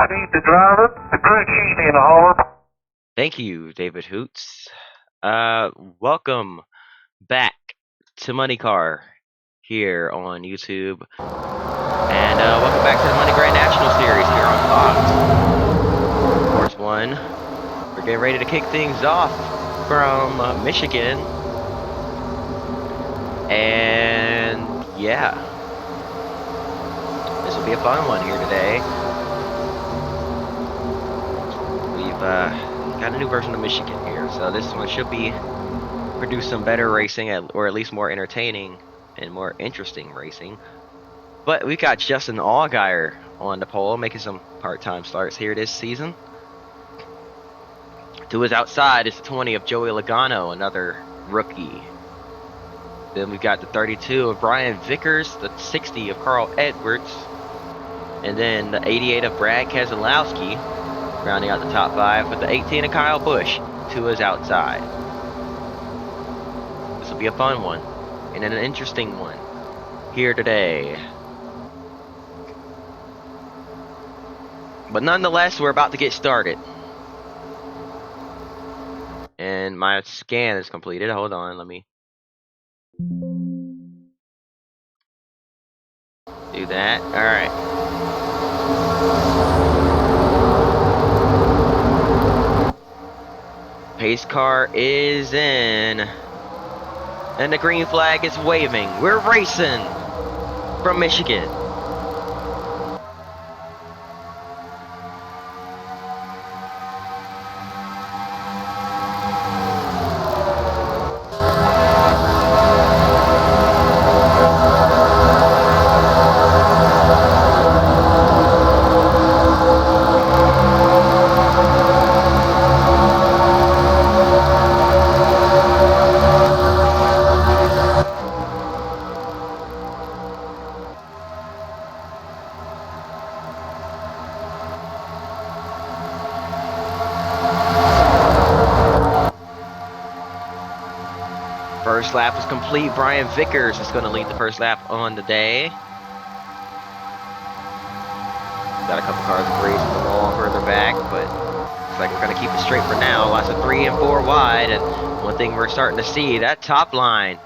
I need the driver, the crew chief in the harbor. Thank you, David Hoots. Welcome back to MXNEYCAR here on YouTube. And welcome back to the Money Grand National Series here on Fox. Course 1. We're getting ready to kick things off from Michigan. And yeah, this will be a fun one here today. We've got a new version of Michigan here, so this one should be produce some better racing, or at least more entertaining and more interesting racing. But we got Justin Allgaier on the pole, making some part-time starts here this season. To his outside is the 20 of Joey Logano, another rookie. Then we've got the 32 of Brian Vickers, the 60 of Carl Edwards, and then the 88 of Brad Keselowski, rounding out the top 5 with the 18 of Kyle Busch to his outside. This will be a fun one and an interesting one here today. But nonetheless, we're about to get started. And my scan is completed. Hold on, let me do that. Alright. Pace car is in. And the green flag is waving. We're racing from Michigan. First lap is complete. Brian Vickers is going to lead the first lap on the day. Got a couple cars grazing the wall further back, but looks like we're going to keep it straight for now. Lots of 3 and 4 wide, and one thing we're starting to see, that top line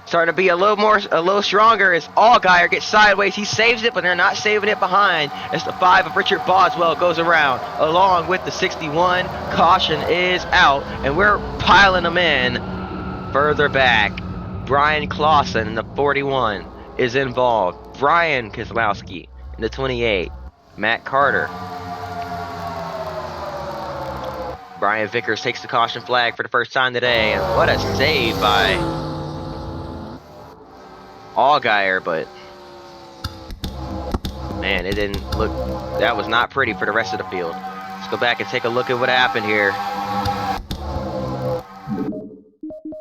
starting to be a little stronger as Allgaier gets sideways. He saves it, but they're not saving it behind as the 5 of Richard Boswell goes around along with the 61. Caution is out, and we're piling them in. Further back, Brian Clausen in the 41 is involved. Brian Keselowski in the 28. Matt Carter. Brian Vickers takes the caution flag for the first time today. And what a save by Allgaier, but man, it didn't look, that was not pretty for the rest of the field. Let's go back and take a look at what happened here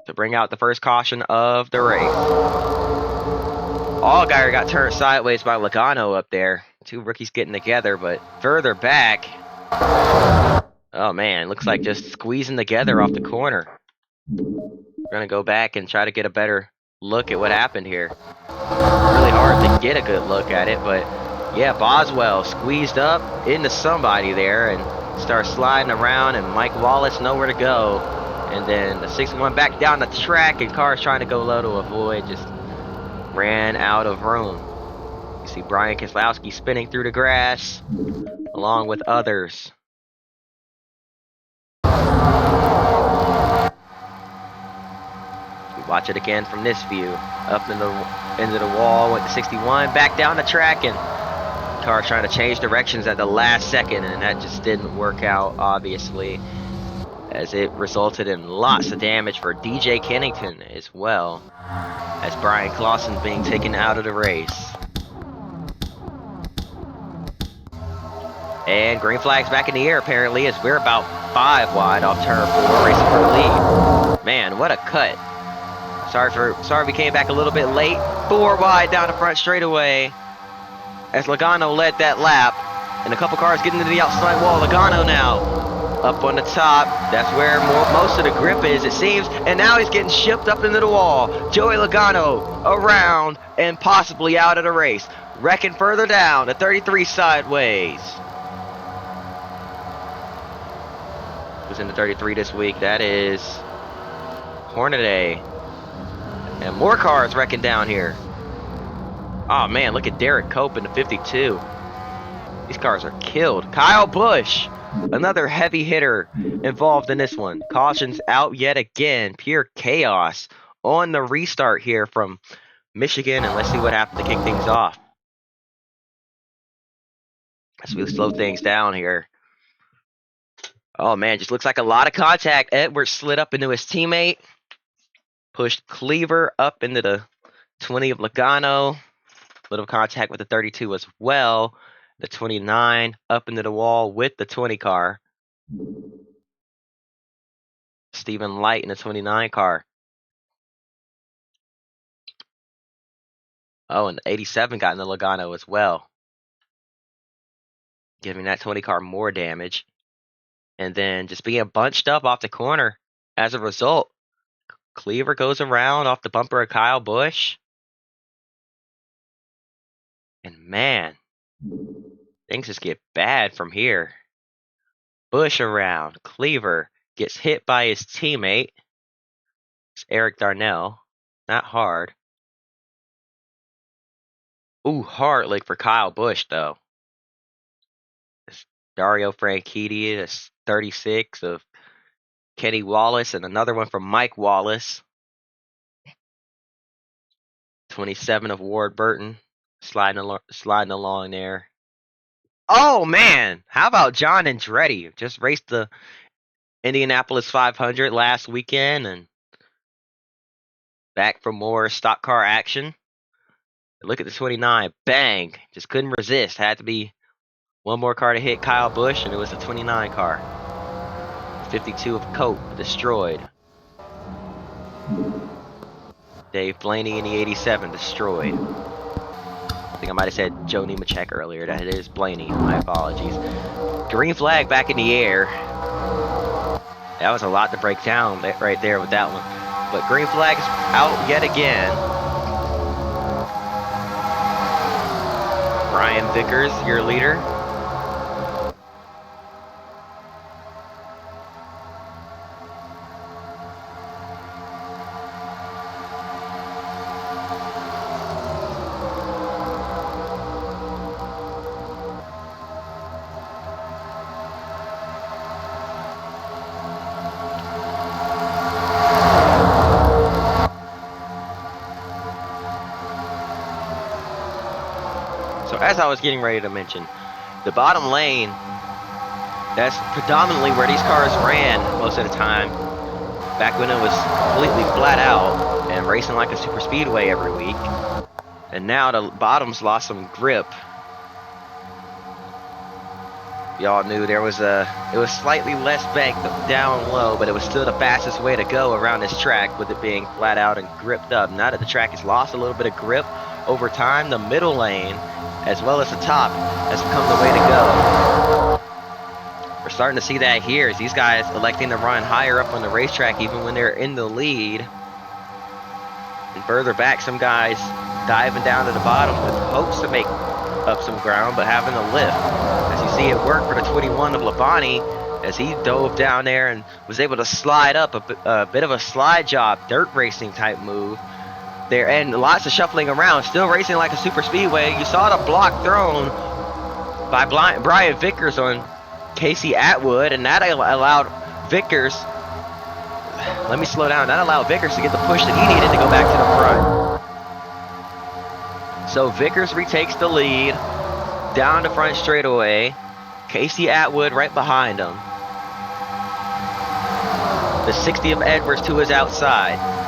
to bring out the first caution of the race. Allgaier got turned sideways by Logano up there. 2 rookies getting together, but further back, oh man, looks like just squeezing together off the corner. We're gonna go back and try to get a better look at what happened here. Really hard to get a good look at it, but yeah, Boswell squeezed up into somebody there and starts sliding around, and Mike Wallace nowhere to go. And then the 61 back down the track, and cars trying to go low to avoid, just ran out of room. You see Brian Keselowski spinning through the grass along with others. We watch it again from this view. Up into the wall with the 61, back down the track, and car trying to change directions at the last second, and that just didn't work out, obviously, as it resulted in lots of damage for DJ Kennington as well, as Brian Clausen being taken out of the race. And green flag's back in the air apparently, as we're about 5 wide off turn 4, racing for the lead. Man, what a cut. Sorry we came back a little bit late. 4 wide down the front straightaway as Logano led that lap, and a couple cars getting to the outside wall. Logano now up on the top. That's where most of the grip is, it seems. And now he's getting shipped up into the wall. Joey Logano around and possibly out of the race. Wrecking further down, the 33 sideways. Who's in the 33 this week? That is Hornaday. And more cars wrecking down here. Oh man, look at Derek Cope in the 52. These cars are killed. Kyle Busch, another heavy hitter involved in this one. Cautions out yet again. Pure chaos on the restart here from Michigan. And let's see what happens to kick things off. As we slow things down here. Oh man, just looks like a lot of contact. Edwards slid up into his teammate. Pushed Cleaver up into the 20 of Logano. Little contact with the 32 as well. The 29 up into the wall with the 20 car. Stephen Light in the 29 car. Oh, and the 87 got in the Logano as well. Giving that 20 car more damage. And then just being bunched up off the corner as a result. Cleaver goes around off the bumper of Kyle Busch. And man, things just get bad from here. Busch around. Cleaver gets hit by his teammate. It's Eric Darnell. Not hard. Ooh, hard leg for Kyle Busch, though. It's Dario Franchitti, that's 36 of Kenny Wallace, and another one from Mike Wallace. 27 of Ward Burton. Sliding along there. Oh, man! How about John Andretti? Just raced the Indianapolis 500 last weekend and back for more stock car action. Look at the 29. Bang! Just couldn't resist. Had to be one more car to hit Kyle Busch, and it was the 29 car. 52 of Cope destroyed. Dave Blaney in the 87 destroyed. I think I might have said Joe Nemechek earlier. That is Blaney. My apologies. Green flag back in the air. That was a lot to break down right there with that one. But green flag is out yet again. Brian Vickers, your leader. As I was getting ready to mention, the bottom lane, that's predominantly where these cars ran most of the time, back when it was completely flat out and racing like a super speedway every week. And now the bottoms lost some grip. Y'all knew it was slightly less banked down low, but it was still the fastest way to go around this track with it being flat out and gripped up. Now that the track has lost a little bit of grip over time, the middle lane as well as the top has become the way to go. We're starting to see that here as these guys electing to run higher up on the racetrack even when they're in the lead. And further back, some guys diving down to the bottom with hopes to make up some ground, but having a lift. As you see it work for the 21 of Labonte as he dove down there and was able to slide up a bit of a slide job, dirt racing type move. There and lots of shuffling around, still racing like a super speedway. You saw the block thrown by Brian Vickers on Casey Atwood, and that allowed Vickers. Let me slow down. That allowed Vickers to get the push that he needed to go back to the front. So Vickers retakes the lead down the front straightaway. Casey Atwood right behind him. The 60 of Edwards to his outside.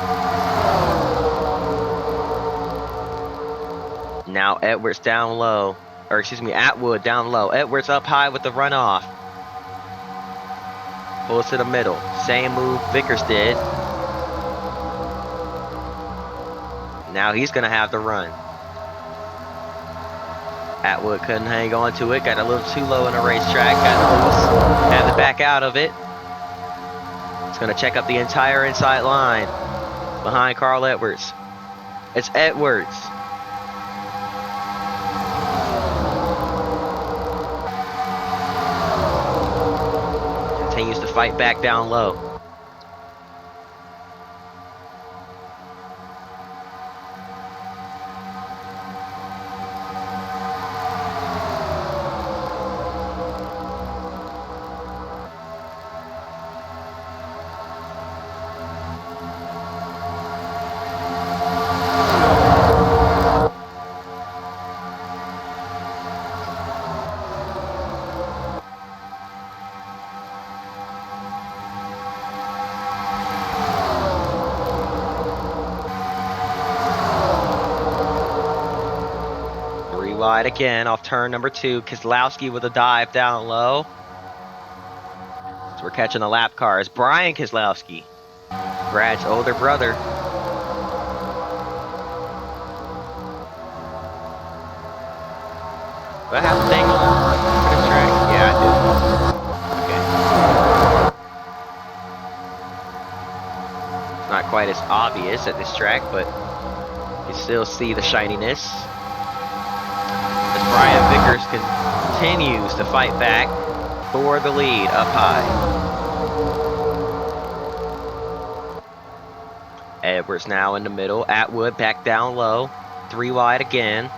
Now Edwards down low, or excuse me, Atwood down low. Edwards up high with the runoff. Pulls to the middle. Same move Vickers did. Now he's going to have the run. Atwood couldn't hang on to it. Got a little too low in the racetrack. Got loose. Had to back out of it. It's going to check up the entire inside line behind Carl Edwards. It's Edwards. Continues to fight back down low. Wide again off turn number 2. Keselowski with a dive down low. So we're catching the lap cars. Brian Keselowski, Brad's older brother. Do I have the thing on for this track? Yeah, I do. Okay. It's not quite as obvious at this track, but you still see the shininess. Brian Vickers continues to fight back for the lead up high. Edwards now in the middle. Atwood back down low. 3 wide again.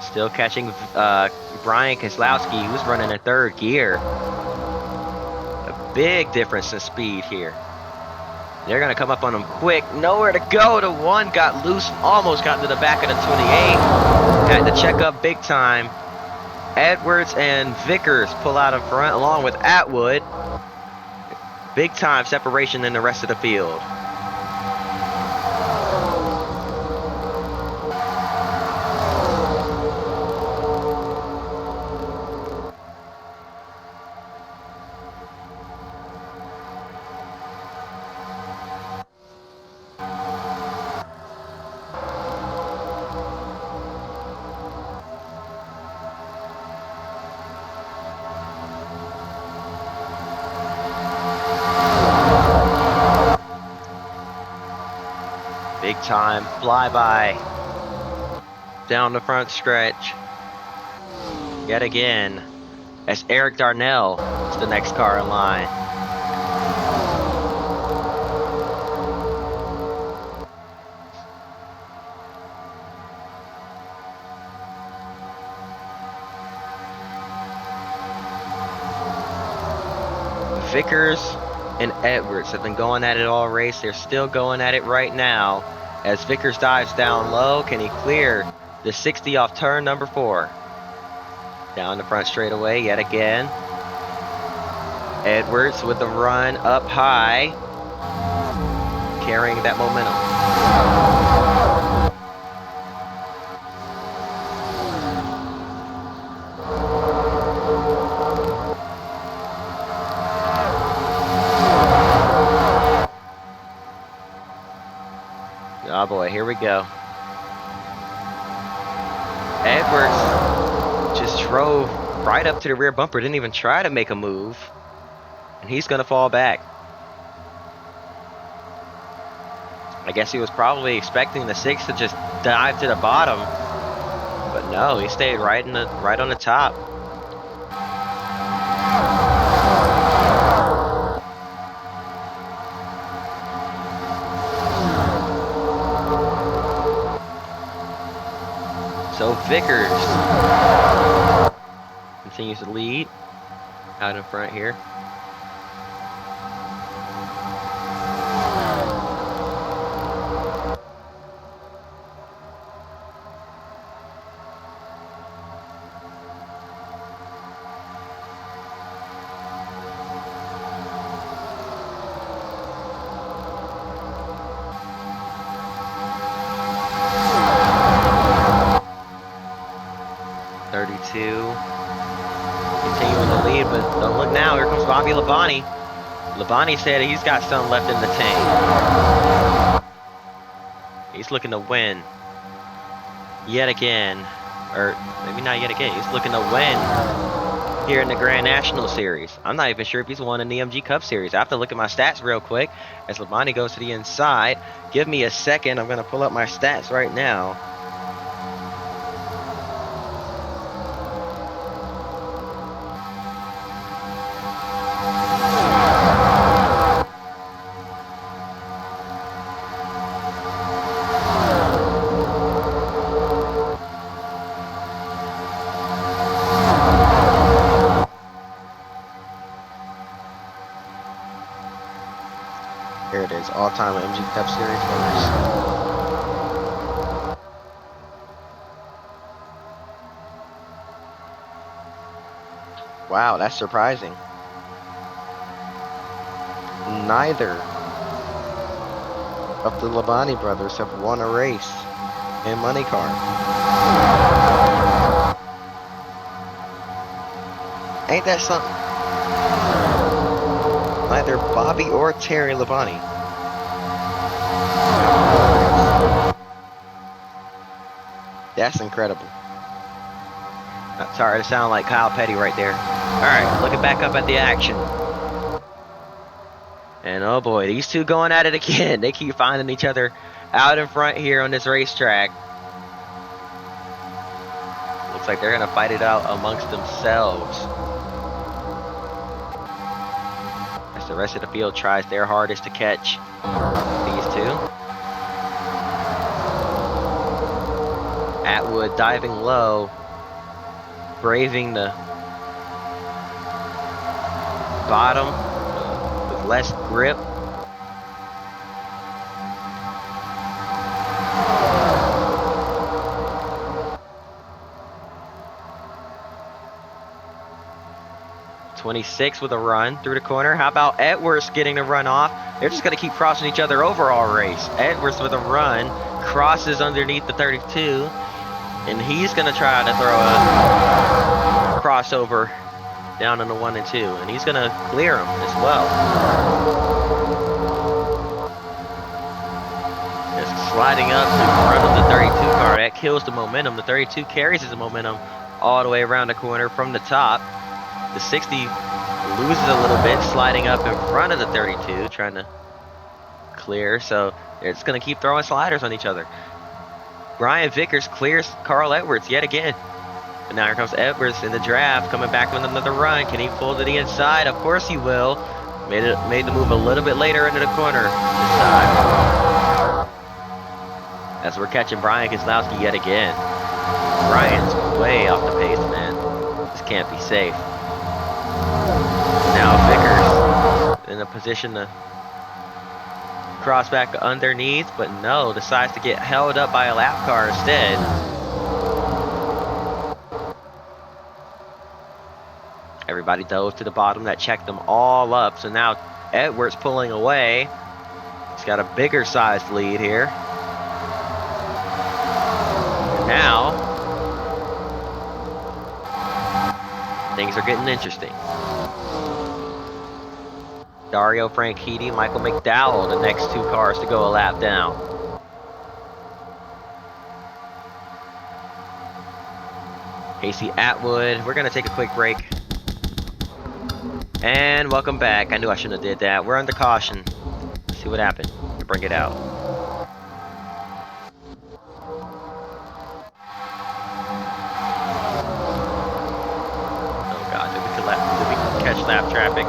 Still catching Brian Keselowski, who's running in 3rd gear. A big difference in speed here. They're going to come up on him quick. Nowhere to go. The 1 got loose. Almost got to the back of the 28. Had to check up big time. Edwards and Vickers pull out in front along with Atwood. Big time separation in the rest of the field. Big time flyby down the front stretch. Yet again, as Eric Darnell is the next car in line. Vickers and Edwards have been going at it all race. They're still going at it right now. As Vickers dives down low, can he clear the 60 off turn number 4? Down the front straightaway yet again. Edwards with the run up high, carrying that momentum. Oh boy, here we go. Edwards just drove right up to the rear bumper, didn't even try to make a move. And he's gonna fall back. I guess he was probably expecting the 6 to just dive to the bottom. But no, he stayed right on the top. So Vickers continues to lead out in front here. Continuing to lead, but don't look now. Here comes Bobby Labonte. Labonte said he's got something left in the tank. He's looking to win yet again. Or maybe not yet again. He's looking to win here in the Grand National Series. I'm not even sure if he's won an EMG Cup Series. I have to look at my stats real quick as Labonte goes to the inside. Give me a second. I'm going to pull up my stats right now. His all-time MG Cup Series winners. Wow, that's surprising. Neither of the Labonte brothers have won a race in MXNEYCAR. Ain't that something? Neither Bobby or Terry Labonte. That's incredible. Sorry to sound like Kyle Petty right there. Alright, looking back up at the action. And oh boy, these two going at it again. They keep finding each other out in front here on this racetrack. Looks like they're going to fight it out amongst themselves. As the rest of the field tries their hardest to catch these two. Atwood diving low, braving the bottom with less grip. .26 with a run through the corner. How about Edwards getting the run off? They're just going to keep crossing each other over all race. Edwards with a run, crosses underneath the 32, and he's going to try to throw a crossover down in the 1 and 2, and he's going to clear him as well. Just sliding up in front of the 32 car. That kills the momentum. The 32 carries his momentum all the way around the corner from the top. The 60 loses a little bit, sliding up in front of the 32, trying to clear. So they're just going to keep throwing sliders on each other. Brian Vickers clears Carl Edwards yet again. And now here comes Edwards in the draft, coming back with another run. Can he pull to the inside? Of course he will. Made the move a little bit later into the corner this time. As we're catching Brian Keselowski yet again. Brian's way off the pace, man. This can't be safe. Now Vickers in a position to cross back underneath, but no, decides to get held up by a lap car instead. Everybody dove to the bottom. That checked them all up. So now Edwards pulling away. He's got a bigger sized lead here. And now things are getting interesting. Dario Franchitti, Michael McDowell, the next two cars to go a lap down. Casey Atwood. We're going to take a quick break. And welcome back. I knew I shouldn't have did that. We're under caution. Let's see what happened to bring it out. Oh God, did we catch lap traffic?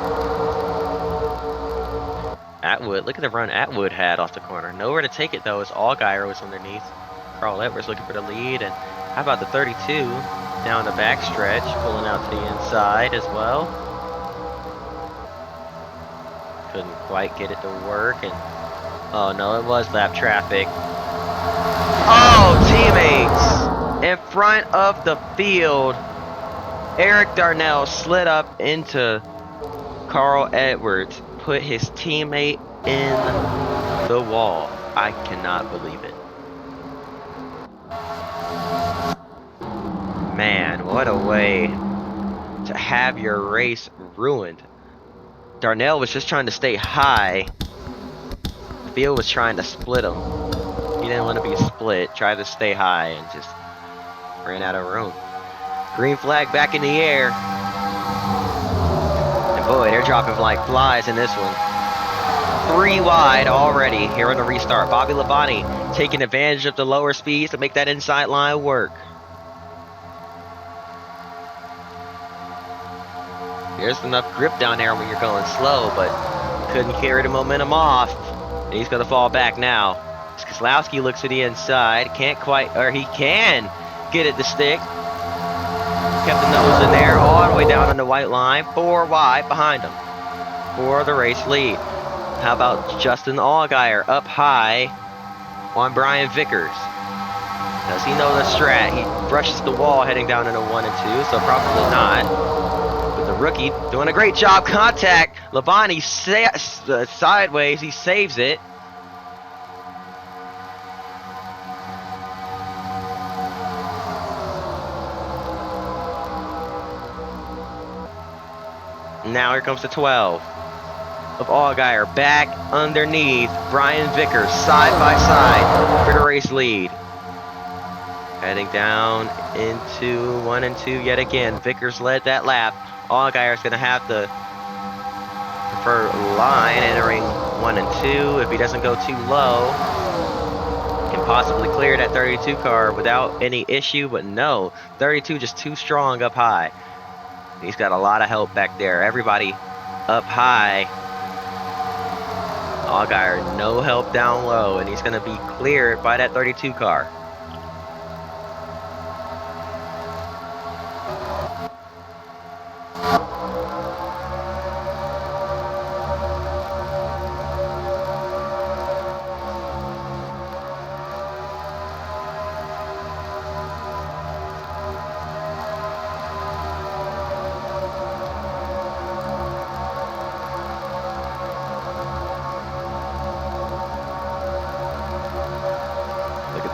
Atwood, look at the run Atwood had off the corner. Nowhere to take it though, as Allgaier was underneath. Carl Edwards looking for the lead, and how about the 32 down the backstretch, pulling out to the inside as well. Couldn't quite get it to work, and oh no, it was lap traffic. Oh, teammates in front of the field. Eric Darnell slid up into Carl Edwards, put his teammate in the wall. I cannot believe it. Man, what a way to have your race ruined. Darnell was just trying to stay high. The field was trying to split him. He didn't want to be split. Tried to stay high and just ran out of room. Green flag back in the air. And boy, they're dropping like flies in this one. 3 wide already here on the restart. Bobby Labonte taking advantage of the lower speeds to make that inside line work. There's enough grip down there when you're going slow, but couldn't carry the momentum off. And he's going to fall back now. Keselowski looks to the inside. Can't quite, or he can get it to stick. Kept the nose in there all the way down on the white line. 4 wide behind him for the race lead. How about Justin Allgaier up high on Brian Vickers? Does he know the strat? He brushes the wall heading down into 1 and 2, so probably not. But the rookie doing a great job. Contact. Labonte sideways. He saves it. Now here comes the 12 of Allgaier back underneath Brian Vickers, side by side for the race lead. Heading down into 1 and 2 yet again. Vickers led that lap. Allgaier's going to have the preferred line entering 1 and 2. If he doesn't go too low, can possibly clear that 32 car without any issue, but no, 32 just too strong up high. He's got a lot of help back there. Everybody up high. Allgaier, no help down low, and he's going to be cleared by that 32 car.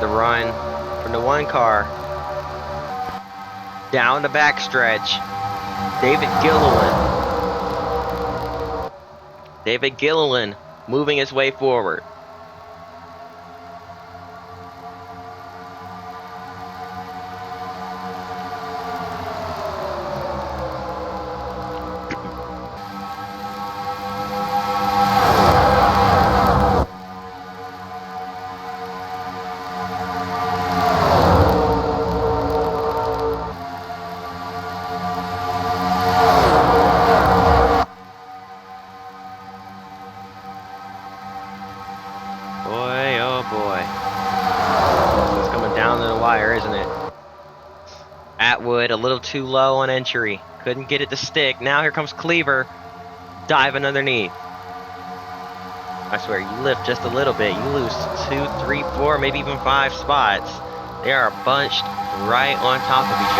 The run from the 1 car down the backstretch. David Gilliland moving his way forward. Boy, oh boy. It's coming down to the wire, isn't it? Atwood a little too low on entry. Couldn't get it to stick. Now here comes Cleaver diving underneath. I swear, you lift just a little bit, you lose 2, 3, 4, maybe even 5 spots. They are bunched right on top of each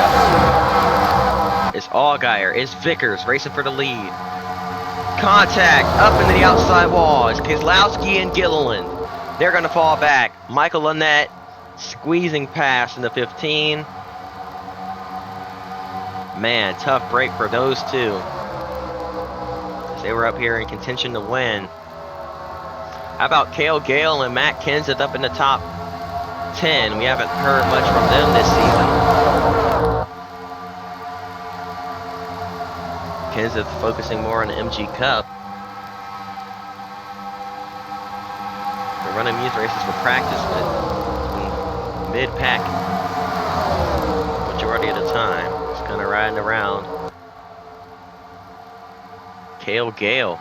other. It's Allgaier, it's Vickers racing for the lead. Contact up into the outside wall. It's Keselowski and Gilliland. They're going to fall back. Michael Lynette squeezing past in the 15. Man, tough break for those two. They were up here in contention to win. How about Cale Gale and Matt Kenseth up in the top 10? We haven't heard much from them this season. Kenseth focusing more on the MG Cup. They're running these races for practice, but mid-pack majority of the time. Just kind of riding around. Cale Gale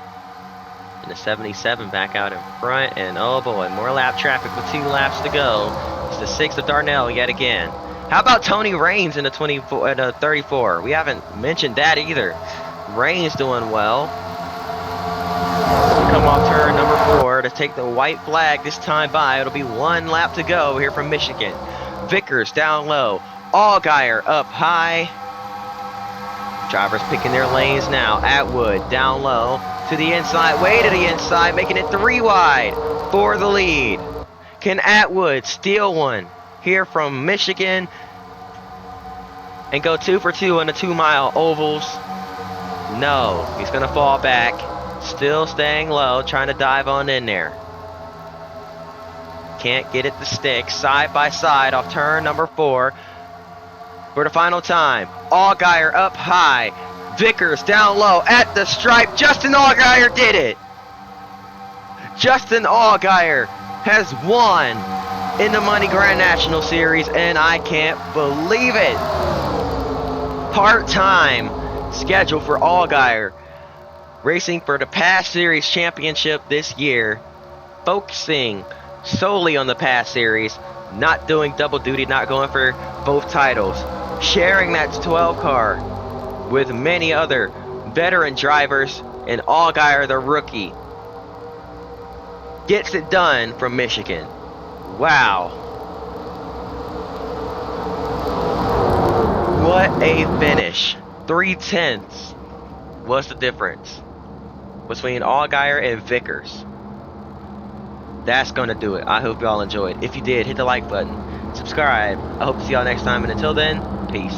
in the 77 back out in front, and oh boy, more lap traffic with 2 laps to go. It's the 6th of Darnell yet again. How about Tony Raines in the 34? We haven't mentioned that either. Raines doing well. Come off turn number 4 to take the white flag this time by. It'll be 1 lap to go here from Michigan. Vickers down low. Allgaier up high. Drivers picking their lanes now. Atwood down low to the inside, way to the inside, making it 3 wide for the lead. Can Atwood steal one here from Michigan and go 2 for 2 on the 2-mile ovals? No, he's going to fall back. Still staying low, trying to dive on in there. Can't get it to stick. Side by side off turn number 4 for the final time. Allgaier up high. Vickers down low at the stripe. Justin Allgaier did it. Justin Allgaier has won in the Money Grand National Series, and I can't believe it. Part-time schedule for Allgaier, racing for the PASS Series Championship this year, focusing solely on the PASS Series, not doing double duty, not going for both titles, sharing that 12 car with many other veteran drivers, and Allgaier the rookie gets it done from Michigan. Wow. What a finish. 3/10 was the difference between Allgaier and Vickers. That's going to do it. I hope y'all enjoyed. If you did, hit the like button. Subscribe. I hope to see y'all next time. And until then, peace.